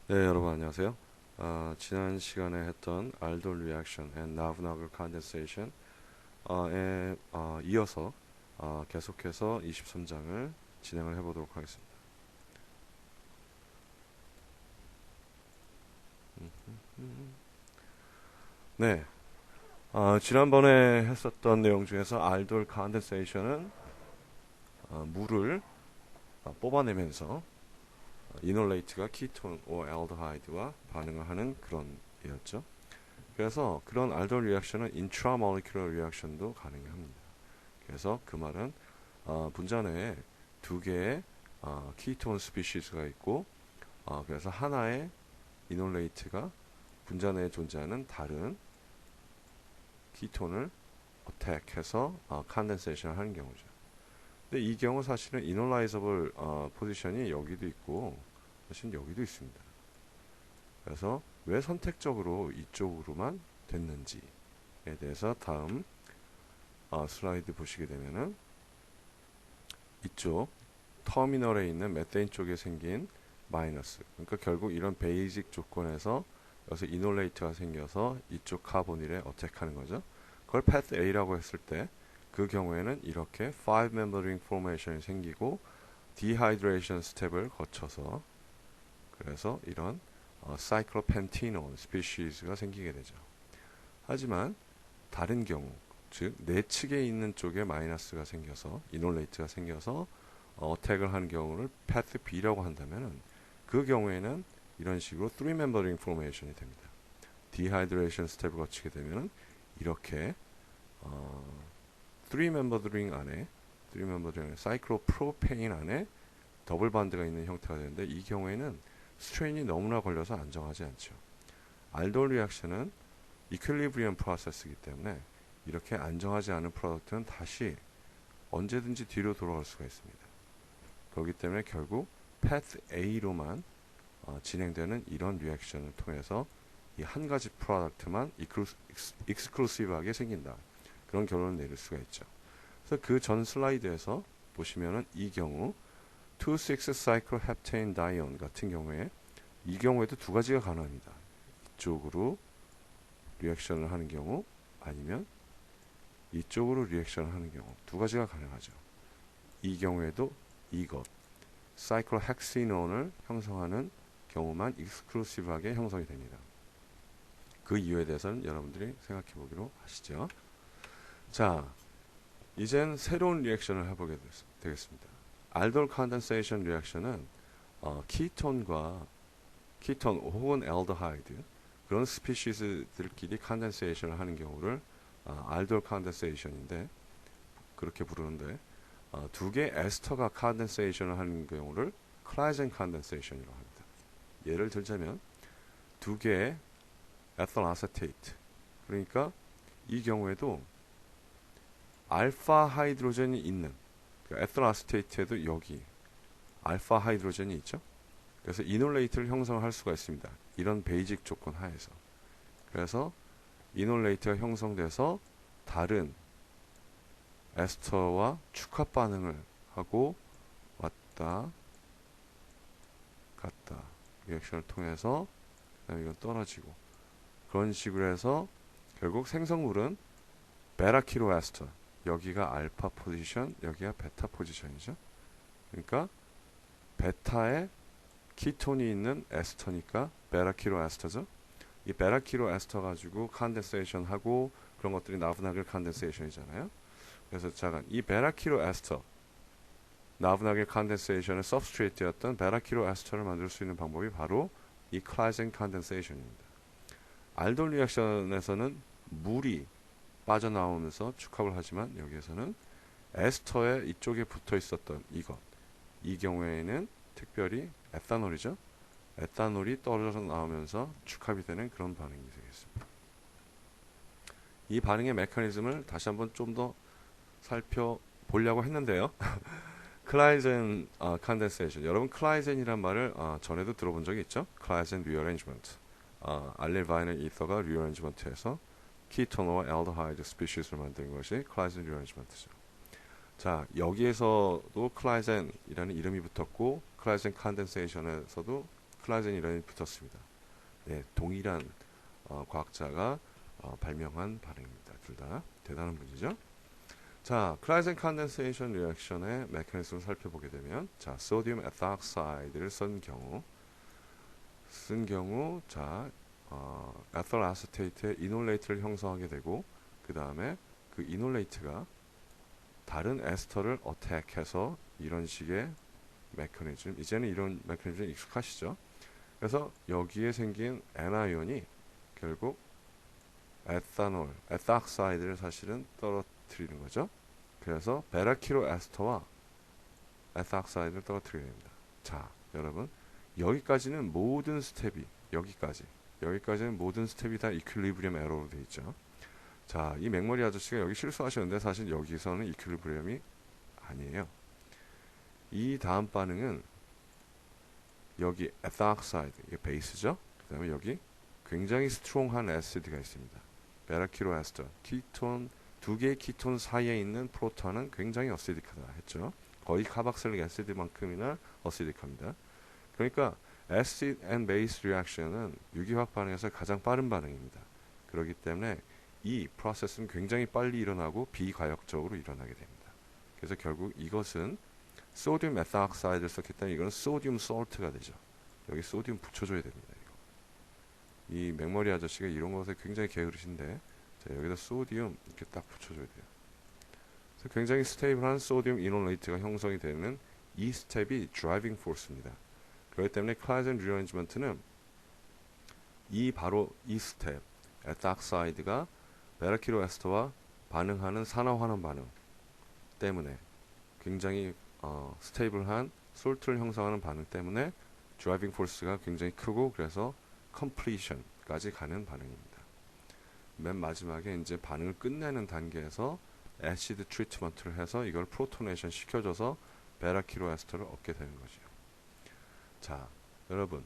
네, 여러분 안녕하세요. 지난 시간에 했던 알돌 리액션 and 나브나글 컨덴세이션 에 이어서 계속해서 23장을 진행을 해보도록 하겠습니다. 네, 지난번에 했었던 내용 중에서 알돌 컨덴세이션은 물을 뽑아내면서 이놀레이트가 키톤 or 알데하이드와 반응을 하는 그런 이었죠. 그래서 그런 알돌 리액션은 인트라몰리큘러 리액션도 가능합니다. 그래서 그 말은 분자 내에 두 개의 키톤 스피시스가 있고 그래서 하나의 이놀레이트가 분자 내에 존재하는 다른 키톤을 어택해서 컨덴세이션을 하는 경우죠. 근데 이 경우 사실은 이놀라이저블 포지션이 여기도 있고 사실 여기도 있습니다. 그래서 왜 선택적으로 이쪽으로만 됐는지에 대해서 다음 슬라이드 보시게 되면은 이쪽 터미널에 있는 메테인 쪽에 생긴 마이너스, 그러니까 결국 이런 베이직 조건에서 여기서 이놀레이트가 생겨서 이쪽 카보닐에 어택하는 거죠. 그걸 path A라고 했을 때 그 경우에는 이렇게 5-member ring formation이 생기고 dehydration 스텝을 거쳐서 그래서 이런 사이클로펜티논 스피시스가 생기게 되죠. 하지만 다른 경우, 즉 내측에 있는 쪽에 마이너스가 생겨서 이놀레이트가 생겨서 어택을 하는 경우를 path B라고 한다면 그 경우에는 이런 식으로 3-member ring formation이 됩니다. dehydration 스텝을 거치게 되면 이렇게 3-member ring 안에 사이클로프로페인 안에 더블 반드가 있는 형태가 되는데 이 경우에는 스트레인이 너무나 걸려서 안정하지 않죠. 알돌 리액션은 이퀄리브리엄 프로세스이기 때문에 이렇게 안정하지 않은 프로덕트는 다시 언제든지 뒤로 돌아갈 수가 있습니다. 그렇기 때문에 결국 path A로만 진행되는 이런 리액션을 통해서 이 한 가지 프로덕트만 익스클루시브하게 생긴다. 그런 결론을 내릴 수가 있죠. 그래서 그 전 슬라이드에서 보시면은 이 경우 2,6-cycloheptane dione 같은 경우에 이 경우에도 두 가지가 가능합니다. 이쪽으로 리액션을 하는 경우 아니면 이쪽으로 리액션을 하는 경우 두 가지가 가능하죠. 이 경우에도 이것 사이클로헥시논을 형성하는 경우만 익스클루시브하게 형성이 됩니다. 그 이유에 대해서는 여러분들이 생각해 보기로 하시죠. 자, 이젠 새로운 리액션을 해보게 되겠습니다. 알돌 컨덴세이션 리액션은 키톤 혹은 알데하이드 그런 스피시스들끼리 컨덴세이션을 하는 경우를 알돌 컨덴세이션인데 그렇게 부르는데 두 개 에스터가 컨덴세이션을 하는 경우를 클라이젠 컨덴세이션이라고 합니다. 예를 들자면 두 개의 에థ일 아세테이트, 그러니까 이 경우에도 알파 하이드로젠이 있는 에థ일 아세테이트에도 여기 알파 하이드로젠이 있죠. 그래서 이놀레이트를 형성할 수가 있습니다. 이런 베이직 조건 하에서. 그래서 이놀레이트가 형성돼서 다른 에스터와 축합 반응을 하고 왔다 갔다 리액션을 통해서 그다음에 이건 떨어지고 그런 식으로 해서 결국 생성물은 베라키로 에스터, 여기가 알파 포지션, 여기가 베타 포지션이죠. 그러니까 베타에 키톤이 있는 에스터니까 베라키로 에스터죠. 이 베라키로 에스터 가지고 컨덴세이션 하고 그런 것들이 나브나글 컨덴세이션이잖아요. 그래서 잠깐 이 베라키로 에스터 나브나길 컨덴세이션의 서브스트레이트였던 베라키로 에스터를 만들 수 있는 방법이 바로 이 클라이젠 컨덴세이션입니다. 알돌 리액션에서는 물이 빠져나오면서 축합을 하지만 여기에서는 에스터에 이쪽에 붙어 있었던 이 경우에는 특별히 에탄올이죠. 에탄올이 떨어져서 나오면서 축합이 되는 그런 반응이 되겠습니다. 이 반응의 메커니즘을 다시 한번 좀 더 살펴보려고 했는데요. 클라이젠 컨덴세이션. 여러분 클라이젠이란 말을 전에도 들어본 적이 있죠? 클라이젠 리어레인지먼트. 알릴 바이닐 이서가 리어레인지먼트에서 키톤과 알데하이드 스피시스를 만든 것이 클라이젠 리어레인지먼트죠. 자, 여기에서도 클라이젠이라는 이름이 붙었고 클라이젠 컨덴세이션에서도 클라이젠 이론이 붙었습니다. 네, 동일한 과학자가 발명한 반응입니다. 둘 다 대단한 분이죠. 자, 클라이젠 컨덴세이션 리액션의 메커니즘을 살펴보게 되면, 자, 소디움 에탄옥사이드를 쓴 경우, 자, 에탄올 아세테이트의 이놀레이트를 형성하게 되고, 그 다음에 그 이놀레이트가 다른 에스터를 어택해서 이런 식의 메커니즘, 이제는 이런 메커니즘 익숙하시죠? 그래서 여기에 생긴 N아이온이 결국 에탄옥사이드를 사실은 떨어뜨리는 거죠. 그래서 베라키로 에스터와 에탄옥사이드를 떨어뜨리게 됩니다. 자, 여러분, 여기까지는 모든 스텝이 여기까지는 모든 스텝이 다 이퀄리브리엄 에러로 되어 있죠. 자, 이 맥머리 아저씨가 여기 실수하셨는데 사실 여기서는 이퀄리브리엄이 아니에요. 이 다음 반응은 여기 에탄옥사이드, 이게 베이스죠. 그 다음에 여기 굉장히 스트롱한 애시드가 있습니다. 베라키로 에스터, 키톤, 두 개의 키톤 사이에 있는 프로톤은 굉장히 어시딕하다 했죠. 거의 카박실릭 애시드만큼이나 어시딕합니다. 그러니까 acid and base reaction은 유기화학 반응에서 가장 빠른 반응입니다. 그렇기 때문에 이 프로세스는 굉장히 빨리 일어나고 비과역적으로 일어나게 됩니다. 그래서 결국 이것은 소디움 에탄옥사이드를 썼기 때문에 이거는 소디움 솔트가 되죠. 여기 소디움 붙여줘야 됩니다. 이 맥머리 아저씨가 이런 것에 굉장히 게으르신데, 자, 여기다 소디움 이렇게 딱 붙여줘야 돼요. 그래서 굉장히 스테이블한 소디움 이놀레이트가 형성이 되는 이 스텝이 드라이빙 포스입니다. 그렇기 때문에 클라이젠 리어레인지먼트는 바로 이 스텝, 에탄옥사이드가 베라키로 에스터와 반응하는 산화환원 반응 때문에 굉장히 스테이블한 솔트를 형성하는 반응 때문에 드라이빙 포스가 굉장히 크고, 그래서 컴플리션까지 가는 반응입니다. 맨 마지막에 이제 반응을 끝내는 단계에서 애시드 트리트먼트를 해서 이걸 프로토네이션 시켜줘서 베라키로 에스터를 얻게 되는 거죠. 자, 여러분,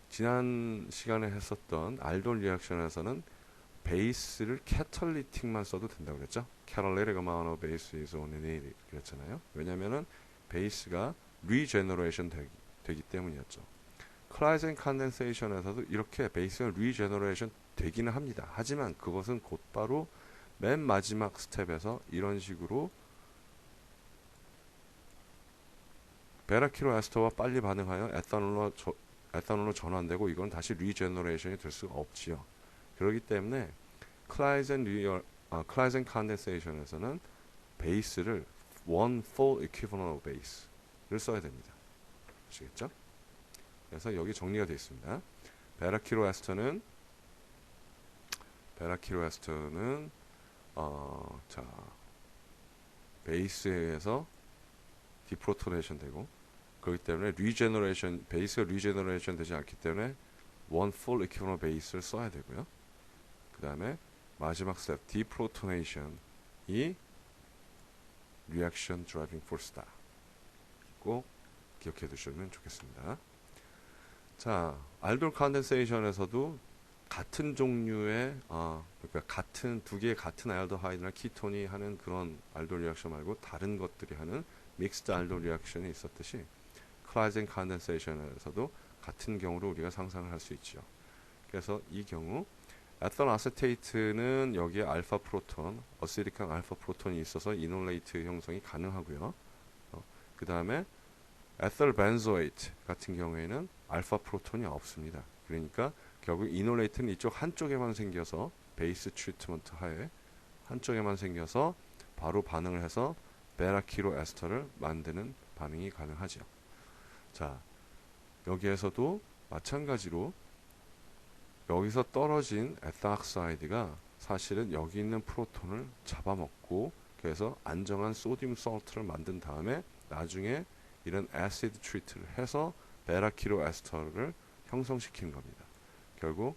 지난 시간에 했었던 알돈 리액션에서는 베이스를 캐탈리틱만 써도 된다고 그랬죠. Catalytic amount of base is only needed 그랬잖아요. 왜냐면은 베이스가 리제너레이션 되기 때문이었죠. 클라이젠 컨덴세이션에서도 이렇게 베이스가 리제너레이션 되기는 합니다. 하지만 그것은 곧바로 맨 마지막 스텝에서 이런 식으로 베라키로 에스터와 빨리 반응하여 에탄올로 전환되고, 이건 다시 리제너레이션이 될 수가 없지요. 그렇기 때문에 클라이젠 컨덴세이션에서는 베이스를 one full equivalent of base를 써야 됩니다. 아시겠죠? 그래서 여기 정리가 되어 있습니다. 베라키로 에스터는 자, 베이스에 의해서 디프로토네이션 되고, 그렇기 때문에 베이스가 리제너레이션 되지 않기 때문에 one full equivalent 베이스를 써야 되고요. 그 다음에 마지막 스텝 디프로토네이션이 리액션 드라이빙 포스다. 꼭 기억해 두시면 좋겠습니다. 자, 알돌 컨덴세이션에서도 같은 종류의 그러니까 두 개의 같은 알도하이드나 키톤이 하는 그런 알돌 리액션 말고 다른 것들이 하는 믹스드 알돌 리액션이 있었듯이 클라이젠 컨덴세이션에서도 같은 경우로 우리가 상상을 할 수 있죠. 그래서 이 경우 에탄 아세테이트는 여기에 알파 프로톤, 어시딕한 알파 프로톤이 있어서 이놀레이트 형성이 가능하고요. 그 다음에 에థ 벤조에이트 같은 경우에는 알파 프로톤이 없습니다. 그러니까 결국 이놀레이트는 이쪽 한쪽에만 생겨서 베이스 트리트먼트 하에 한쪽에만 생겨서 바로 반응을 해서 베라키로 에스터를 만드는 반응이 가능하죠. 자, 여기에서도 마찬가지로 여기서 떨어진 에탄옥사이드가 사실은 여기 있는 프로톤을 잡아먹고, 그래서 안정한 소디움 솔트를 만든 다음에 나중에 이런 애시드 트리트를 해서 베라키로 에스터를 형성시키는 겁니다. 결국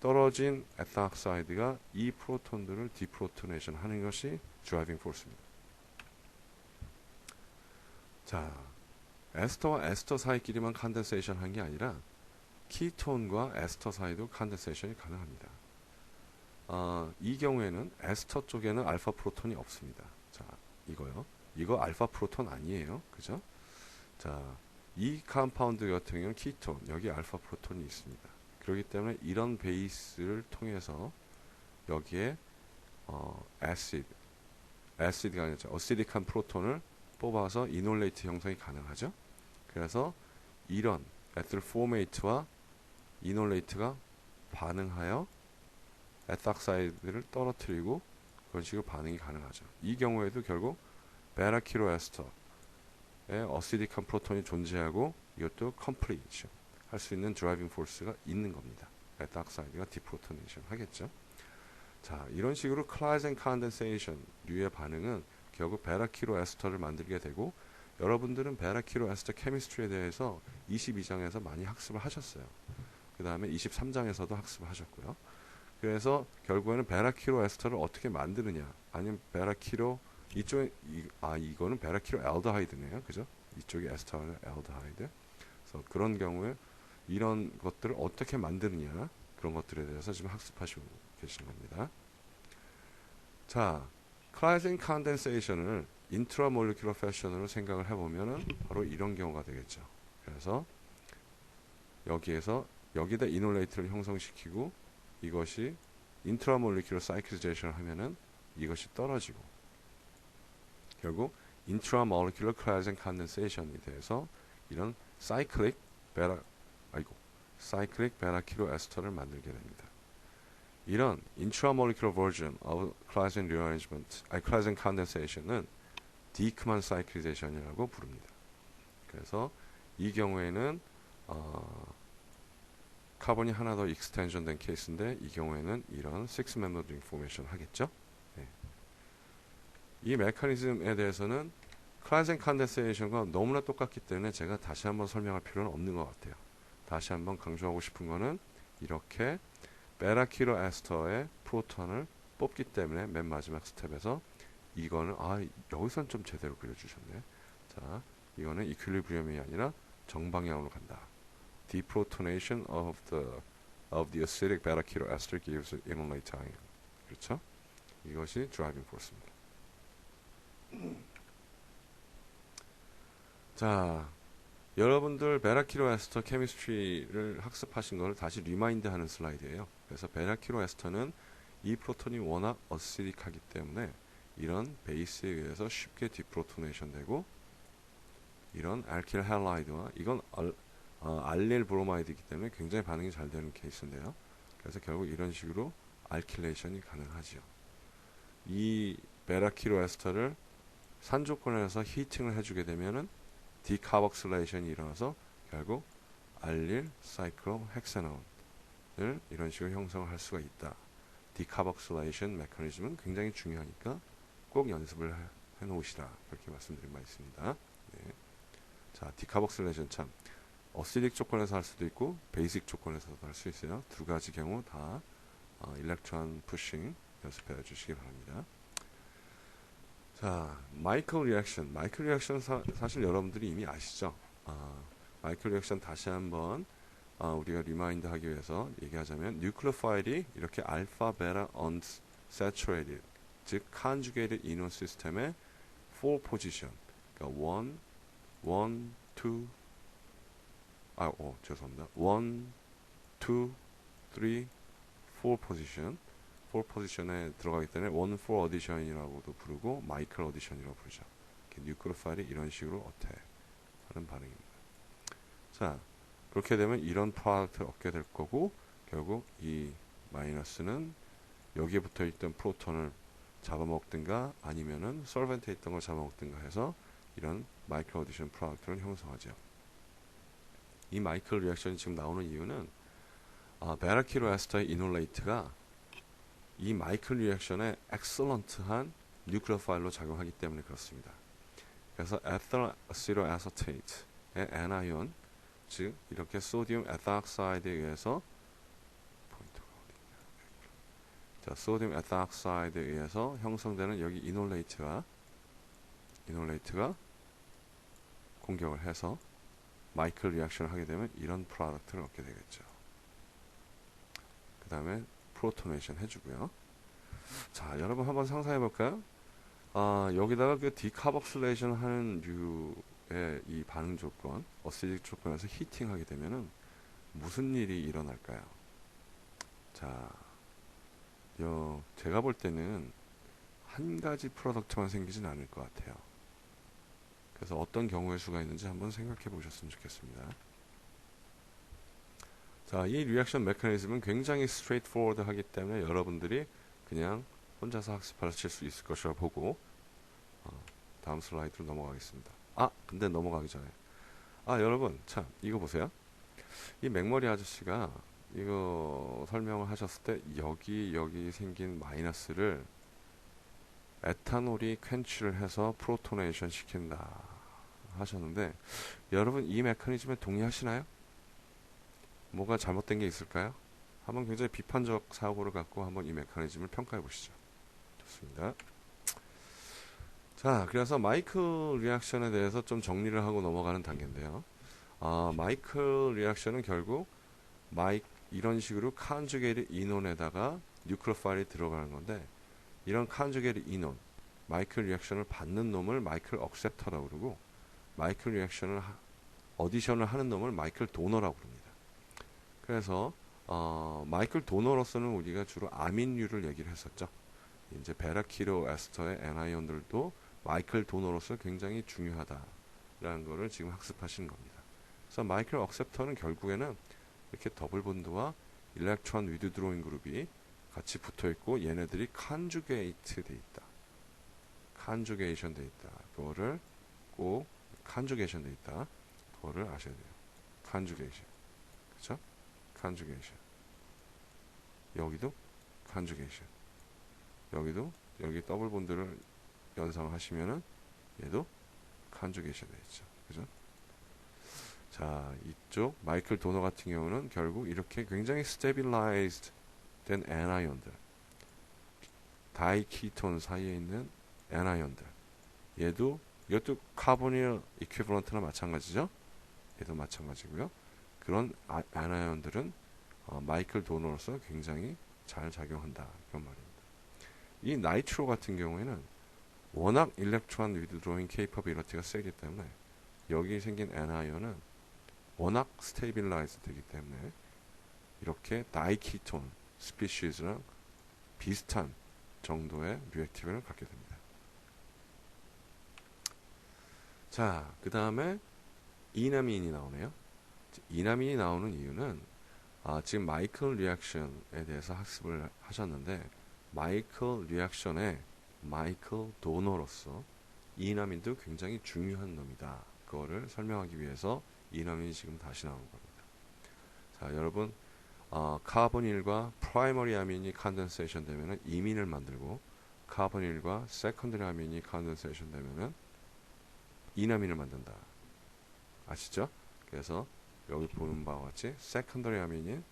떨어진 에탄옥사이드가 이 프로톤들을 디프로토네이션 하는 것이 드라이빙 포스입니다. 자, 에스터와 에스터 사이끼리만 컨덴세이션 한 게 아니라 키톤과 에스터 사이도 컨덴세이션이 가능합니다. 이 경우에는 에스터 쪽에는 알파 프로톤이 없습니다. 자, 이거요. 이거 알파 프로톤 아니에요. 그죠? 자, 이 컴파운드 같은 경우는 키톤, 여기 알파 프로톤이 있습니다. 그렇기 때문에 이런 베이스를 통해서 여기에 애시드가 아니라 어시딕한 프로톤을 뽑아서 이놀레이트 형성이 가능하죠. 그래서 이런 에틸 포메이트와 이놀레이트가 반응하여 에탁사이드를 떨어뜨리고 그런 식으로 반응이 가능하죠. 이 경우에도 결국 베라키로에스터에 어시딕한 프로톤이 존재하고 이것도 컴플리션 할 수 있는 드라이빙 포스가 있는 겁니다. 에탁사이드가 디프로토네이션 하겠죠. 자, 이런 식으로 클라이젠 컨덴세이션 류의 반응은 결국 베라키로에스터를 만들게 되고, 여러분들은 베라키로에스터 케미스트리에 대해서 22장에서 많이 학습을 하셨어요. 그 다음에 23장에서도 학습을 하셨고요. 그래서 결국에는 베라키로에스터를 어떻게 만드느냐, 아니면 베라키로 이쪽에 이거는 베라키로 알데하이드네요, 그죠? 이쪽이 에스터는 알데하이드. 그래서 그런 경우에 이런 것들을 어떻게 만드느냐, 그런 것들에 대해서 지금 학습하시고 계시는 겁니다. 자, 클라이젠 컨덴세이션을 인트라몰리큘러 패션으로 생각을 해보면은 바로 이런 경우가 되겠죠. 그래서 여기다 이놀레이트를 형성시키고 이것이 인트라몰리큘러 사이클리제이션을 하면은 이것이 떨어지고 결국 인트라몰리큘러 클라이젠 컨덴세이션이 돼서 이런 사이클릭 베라키로 에스터를 만들게 됩니다. 이런 intramolecular version of Claisen rearrangement, Claisen condensation은 디크만 사이클리제이션이라고 부릅니다. 그래서 이 경우에는 카본이 하나 더 익스텐션 된 케이스인데, 이 경우에는 이런 6-membered ring formation 하겠죠. 네. 이 메커니즘에 대해서는 Claisen condensation과 너무나 똑같기 때문에 제가 다시 한번 설명할 필요는 없는 것 같아요. 다시 한번 강조하고 싶은 거는 이렇게 베라키로 에스터의 프로톤을 뽑기 때문에 맨 마지막 스텝에서 이거는 여기선 좀 제대로 그려주셨네. 자, 이거는 이퀄리브리엄이 아니라 정방향으로 간다. Deprotonation of the acidic 베라키로 ester gives inolate ion. 그렇죠? 이것이 드라이빙 포스입니다. 자, 여러분들 베라키로 에스터 케미스트리를 학습하신 것을 다시 리마인드 하는 슬라이드예요. 그래서 베라키로 에스터는 이 프로톤이 워낙 어시딕하기 때문에 이런 베이스에 의해서 쉽게 디프로토네이션 되고, 이런 알킬 할라이드와 이건 알릴 브로마이드이기 때문에 굉장히 반응이 잘 되는 케이스인데요. 그래서 결국 이런 식으로 알킬레이션이 가능하죠. 이 베라키로 에스터를 산 조건에서 히팅을 해주게 되면은 디카복실레이션이 일어나서 결국 알릴 사이클로 헥세논을 이런 식으로 형성을 할 수가 있다. 디카복실레이션 메커니즘은 굉장히 중요하니까 꼭 연습을 해 놓으시라, 그렇게 말씀드린 바 있습니다. 네. 자, 디카복실레이션 참 어시딕 조건에서 할 수도 있고 베이직 조건에서도 할 수 있어요. 두 가지 경우 다 일렉트론 푸싱 연습해 주시기 바랍니다. 자, 마이클 리액션. 마이클 리액션 사실 여러분들이 이미 아시죠? 마이클 리액션 다시 한번 우리가 리마인드 하기 위해서 얘기하자면, 뉴클리오파일이 이렇게 알파, 베타, unsaturated, 즉 conjugated 이논 시스템의 4 포지션, 그러니까 1, 2, 죄송합니다. 1, 2, 3, 4 포지션. 4 포지션에 들어가기 때문에 1, 4 어디션이라고도 부르고 마이클 어디션이라고 부르죠. 뉴클리오파일이 이런 식으로 어때 하는 반응입니다. 자, 그렇게 되면 이런 프로덕트를 얻게 될 거고, 결국 이 마이너스는 여기에 붙어 있던 프로톤을 잡아먹든가 아니면은 솔벤트에 있던 걸 잡아먹든가 해서 이런 마이클 어디션 프로덕트를 형성하죠. 이 마이클 리액션이 지금 나오는 이유는 베라키로 에스터의 이놀레이트가 이 마이클 리액션에 엑셀런트한 뉴클리오파일로 작용하기 때문에 그렇습니다. 그래서 에థ일 아세토에이트의 애나이온, 즉 이렇게 소디움 에탄옥사이드에 의해서 포인트가 어디냐? 자, 소디움 에탄옥사이드에 의해서 형성되는 여기 이놀레이트가 공격을 해서 마이클 리액션을 하게 되면 이런 프로덕트를 얻게 되겠죠. 그 다음에 프로토네이션 해주고요. 자, 여러분 한번 상상해 볼까요? 여기다가 그 디카복실레이션 하는 이 반응 조건, 어시디c 조건에서 히팅하게 되면은 무슨 일이 일어날까요? 자, 제가 볼 때는 한 가지 프로덕트만 생기진 않을 것 같아요. 그래서 어떤 경우의 수가 있는지 한번 생각해 보셨으면 좋겠습니다. 자, 이 리액션 메커니즘은 굉장히 스트레이트포워드 하기 때문에 여러분들이 그냥 혼자서 학습하실 수 있을 것이라 보고 다음 슬라이드로 넘어가겠습니다. 근데 넘어가기 전에 여러분 참 이거 보세요. 이 맥머리 아저씨가 이거 설명을 하셨을 때 여기 생긴 마이너스를 에탄올이 퀸치를 해서 프로토네이션 시킨다 하셨는데 여러분 이 메커니즘에 동의하시나요? 뭐가 잘못된 게 있을까요? 한번 굉장히 비판적 사고를 갖고 한번 이 메커니즘을 평가해 보시죠. 좋습니다. 자, 그래서 마이클 리액션에 대해서 좀 정리를 하고 넘어가는 단계인데요. 마이클 리액션은 결국 이런 식으로 컨주게이트 인온에다가 뉴클로파일이 들어가는 건데 이런 컨주게이트 인온 마이클 리액션을 받는 놈을 마이클 억셉터라고 그러고 마이클 리액션을 어디션을 하는 놈을 마이클 도너라고 부릅니다. 그래서 마이클 도너로서는 우리가 주로 아민류를 얘기를 했었죠. 이제 베라키로 에스터의 애나이온들도 마이클 도너로서 굉장히 중요하다라는 거를 지금 학습하시는 겁니다. 그래서 마이클 억셉터는 결국에는 이렇게 더블 본드와 일렉트론 위드드로잉 그룹이 같이 붙어 있고 얘네들이 컨주게이트 돼 있다. 컨주게이션 돼 있다. 그거를 꼭 컨주게이션 돼 있다. 그거를 아셔야 돼요. 컨주게이션. 그쵸? 컨주게이션. 여기도 컨주게이션. 여기도 여기 더블 본드를 연상하시면은 얘도 컨주게이션 돼 있죠. 그죠? 자, 이쪽 마이클 도너 같은 경우는 결국 이렇게 굉장히 스테빌라이즈드 된 애나이온들 다이키톤 사이에 있는 애나이온들 이것도 카보닐 이퀴벌런트나 마찬가지죠. 얘도 마찬가지고요. 그런 애나이온들은 마이클 도너로서 굉장히 잘 작용한다 이런 말입니다. 이 나이트로 같은 경우에는 워낙 일렉트론 위드드로잉 케이퍼빌리티가 세기 때문에 여기 생긴 애나이온은 워낙 스테이빌라이즈 되기 때문에 이렇게 다이키톤 스피시즈랑 비슷한 정도의 리액티브를 갖게 됩니다. 자, 그 다음에 이나민이 나오네요. 이나민이 나오는 이유는 지금 마이클 리액션에 대해서 학습을 하셨는데 마이클 리액션의 마이클 도너로서 이나민도 굉장히 중요한 놈이다. 그거를 설명하기 위해서 이나민이 지금 다시 나오는 겁니다. 자, 여러분 카보닐과 프라이머리 아민이 컨덴세이션 되면은 이민을 만들고 카보닐과 세컨더리 아민이 컨덴세이션 되면은 이나민을 만든다. 아시죠? 그래서 여기 보는 바와 같이 세컨더리 아민인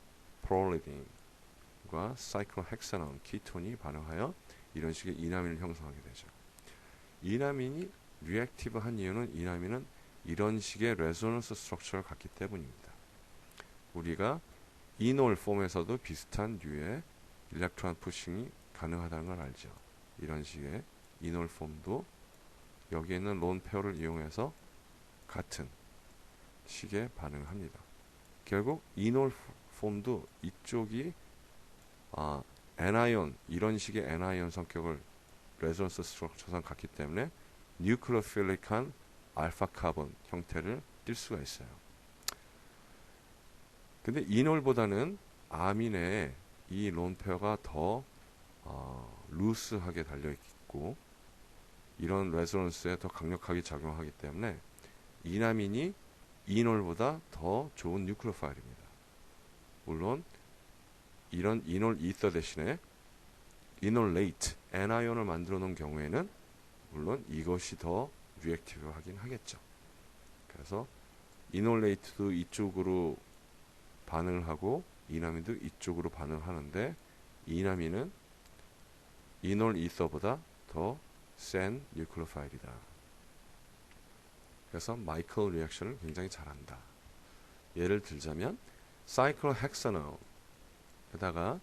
프롤리딘과 사이클로헥사논 키톤이 반응하여 이런 식의 이나민을 형성하게 되죠. 이나민이 리액티브한 이유는 이나민은 이런 식의 레조넌스 스트럭처를 갖기 때문입니다. 우리가 이놀 폼에서도 비슷한 류의 일렉트론 푸싱이 가능하다는 걸 알죠. 이런 식의 이놀 폼도 여기에 있는 론 페어를 이용해서 같은 식의 반응을 합니다. 결국 이놀 폼도 이쪽이 애나이온 이런 식의 애나이온 성격을 레조넌스 스트럭처상 갖기 때문에 뉴클로필릭한 알파 카본 형태를 띌 수가 있어요. 근데 이놀보다는 아민의 이 론페어가 더 루스하게 달려있고 이런 레조넌스에 더 강력하게 작용하기 때문에 이나민이 이놀보다 더 좋은 뉴클로파일입니다. 물론 이런 이놀 이터 대신에 이놀레이트 애나이온을 만들어 놓은 경우에는 물론 이것이 더 리액티브하긴 하겠죠. 그래서 이놀레이트도 이쪽으로 반응을 하고 이나민도 이쪽으로 반응을 하는데 이나민은 이놀 이서보다 더 센 뉴클로파일이다. 그래서 마이클 리액션을 굉장히 잘한다. 예를 들자면 사이클로헥사논에다가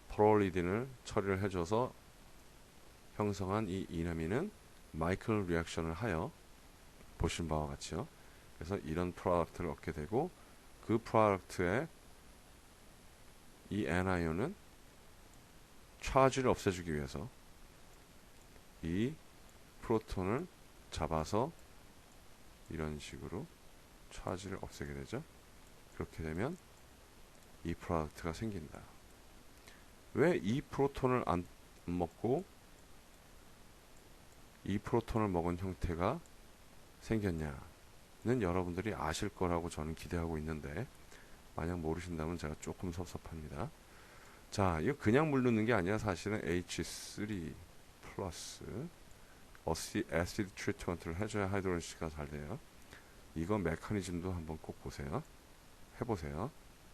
프롤리딘을 처리를 해줘서 형성한 이 이나민은 마이클 리액션을 하여 보신 바와 같이요. 그래서 이런 프로덕트를 얻게 되고 그 프로덕트의 이 anion은 차지를 없애주기 위해서 이 프로톤을 잡아서 이런 식으로 차지를 없애게 되죠. 그렇게 되면 이 프로덕트가 생긴다. 왜 이 프로톤을 안 먹고 이 프로톤을 먹은 형태가 생겼냐는 여러분들이 아실 거라고 저는 기대하고 있는데 만약 모르신다면 제가 조금 섭섭합니다. 자, 이거 그냥 물 넣는 게 아니라 사실은 H3 플러스 애시드 트리트먼트를 해줘야 하이드로시스가 잘 돼요. 이거 메커니즘도 한번 꼭 보세요. 해보세요.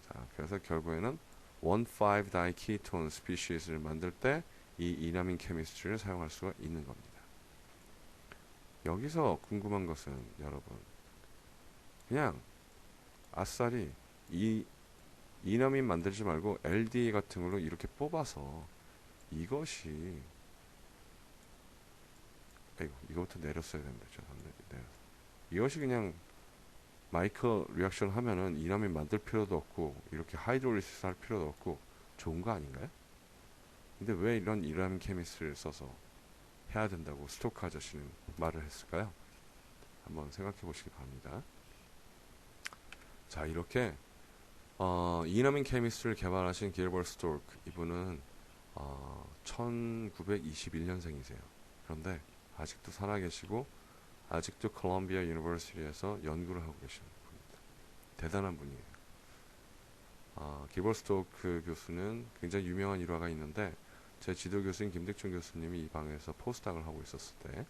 자, 그래서 결국에는 1,5-디케톤 스피시스를 만들 때 이 이나민 케미스트리를 사용할 수가 있는 겁니다. 여기서 궁금한 것은 여러분 그냥 아싸리 이 이나민 만들지 말고 LDA 같은 걸로 이렇게 뽑아서 이것이 이거부터 내렸어야 됩니다. 죄송합니다. 이것이 그냥 마이클 리액션 하면은 이나민 만들 필요도 없고 이렇게 하이드롤리시스 할 필요도 없고 좋은 거 아닌가요? 근데 왜 이런 이나민 케미스트리를 써서 해야 된다고 스토크 아저씨는 말을 했을까요? 한번 생각해 보시기 바랍니다. 자, 이렇게 이나민 케미스트리를 개발하신 길버트 스토크 이분은 1921년생이세요. 그런데 아직도 살아계시고 아직도 콜롬비아 유니버시티에서 연구를 하고 계시는 분입니다. 대단한 분이에요. 길버트 스토크 교수는 굉장히 유명한 일화가 있는데 제 지도 교수인 김득준 교수님이 이 방에서 포스닥을 하고 있었을 때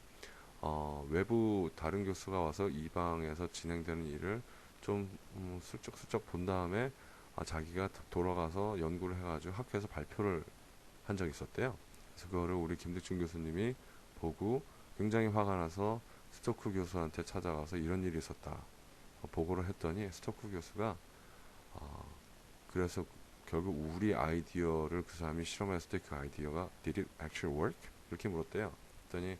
외부 다른 교수가 와서 이 방에서 진행되는 일을 좀 슬쩍슬쩍 본 다음에 자기가 돌아가서 연구를 해가지고 학교에서 발표를 한 적이 있었대요. 그래서 그거를 우리 김득준 교수님이 보고 굉장히 화가 나서 스토크 교수한테 찾아가서 이런 일이 있었다 보고를 했더니 스토크 교수가 그래서 결국 우리 아이디어를 그 사람이 실험했을 때 그 아이디어가 Did it actually work? 이렇게 물었대요. 그랬더니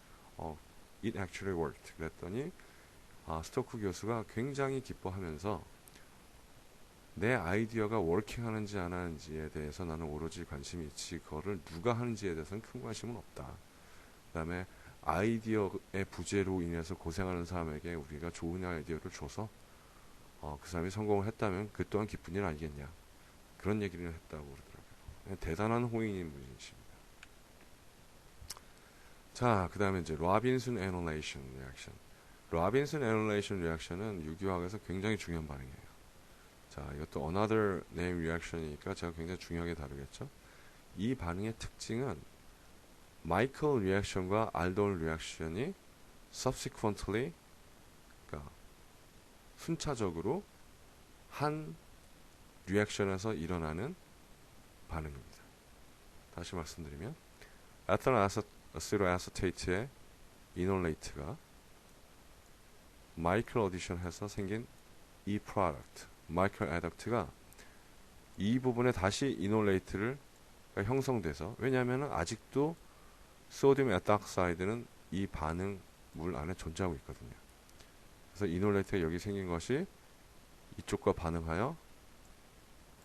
It actually worked. 그랬더니 스토크 교수가 굉장히 기뻐하면서 내 아이디어가 워킹하는지 안 하는지에 대해서 나는 오로지 관심이 있지 그거를 누가 하는지에 대해서는 큰 관심은 없다. 그 다음에 아이디어의 부재로 인해서 고생하는 사람에게 우리가 좋은 아이디어를 줘서 그 사람이 성공을 했다면 그 또한 기쁜 일 아니겠냐. 그런 얘기를 했다고 그러더라고요. 대단한 호의인 분이십니다. 자, 그 다음에 이제 로빈슨 애놀레이션 리액션. 로빈슨 애놀레이션 리액션은 유기화학에서 굉장히 중요한 반응이에요. 자, 이것도 another name reaction이니까 제가 굉장히 중요하게 다루겠죠. 이 반응의 특징은 마이클 리액션과 알돈 리액션이 subsequently, 그러니까 순차적으로 한 리액션에서 일어나는 반응입니다. 다시 말씀드리면 에탄아세토아세테이트의 이놀레이트가 마이클 어디션 해서 생긴 이 프로덕트 마이클 애덕트가 이 부분에 다시 이놀레이트를 형성돼서 왜냐하면 아직도 소디움 에탁사이드는 이 반응 물 안에 존재하고 있거든요. 그래서 이놀레이트가 여기 생긴 것이 이쪽과 반응하여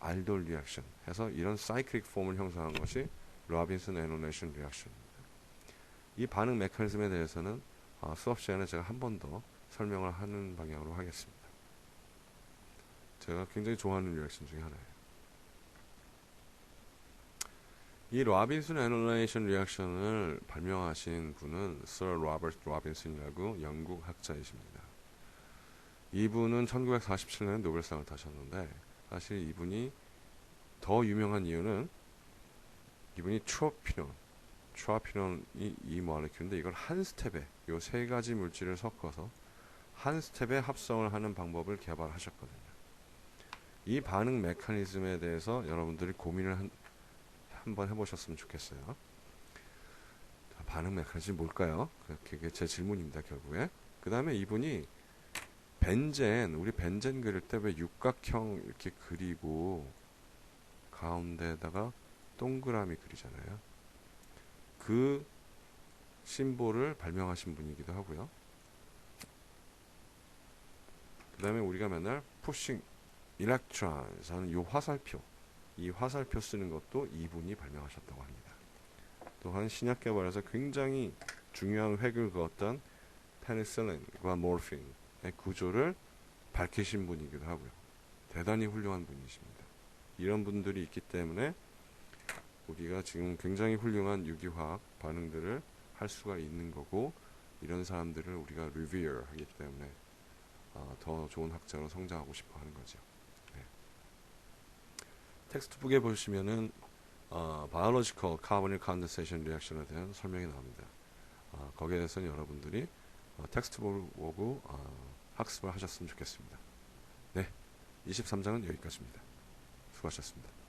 알돌 리액션 해서 이런 사이클릭 폼을 형성한 것이 로빈슨 애놀레이션 리액션입니다. 이 반응 메커니즘에 대해서는 수업 시간에 제가 한 번 더 설명을 하는 방향으로 하겠습니다. 제가 굉장히 좋아하는 리액션 중에 하나예요. 이 로빈슨 애놀레이션 리액션을 발명하신 분은 Sir Robert Robinson이라고 영국 학자이십니다. 이분은 1947년에 노벨상을 타셨는데 사실 이분이 더 유명한 이유는 이분이 트로피논이 이 모레큘인데 이걸 한 스텝에 이 세 가지 물질을 섞어서 한 스텝에 합성을 하는 방법을 개발하셨거든요. 이 반응 메커니즘에 대해서 여러분들이 고민을 한번 해보셨으면 좋겠어요. 자, 반응 메커니즘이 뭘까요? 그게 제 질문입니다. 결국에. 그 다음에 이분이 우리 벤젠 그릴 때 왜 육각형 이렇게 그리고 가운데다가 동그라미 그리잖아요. 그 심볼을 발명하신 분이기도 하고요. 다음에 우리가 맨날 pushing electrons 하는 이 화살표, 이 화살표 쓰는 것도 이분이 발명하셨다고 합니다. 또한 신약 개발에서 굉장히 중요한 획을 그었던 페니실린과 모르핀의 구조를 밝히신 분이기도 하고요. 대단히 훌륭한 분이십니다. 이런 분들이 있기 때문에 우리가 지금 굉장히 훌륭한 유기화학 반응들을 할 수가 있는 거고, 이런 사람들을 우리가 revere 하기 때문에 더 좋은 학자로 성장하고 싶어 하는 거죠. 네. 텍스트북에 보시면은 biological carbonyl condensation reaction에 대한 설명이 나옵니다. 거기에 대해서는 여러분들이 텍스트북을 보고 학습을 하셨으면 좋겠습니다. 네, 23장은 여기까지입니다. 수고하셨습니다.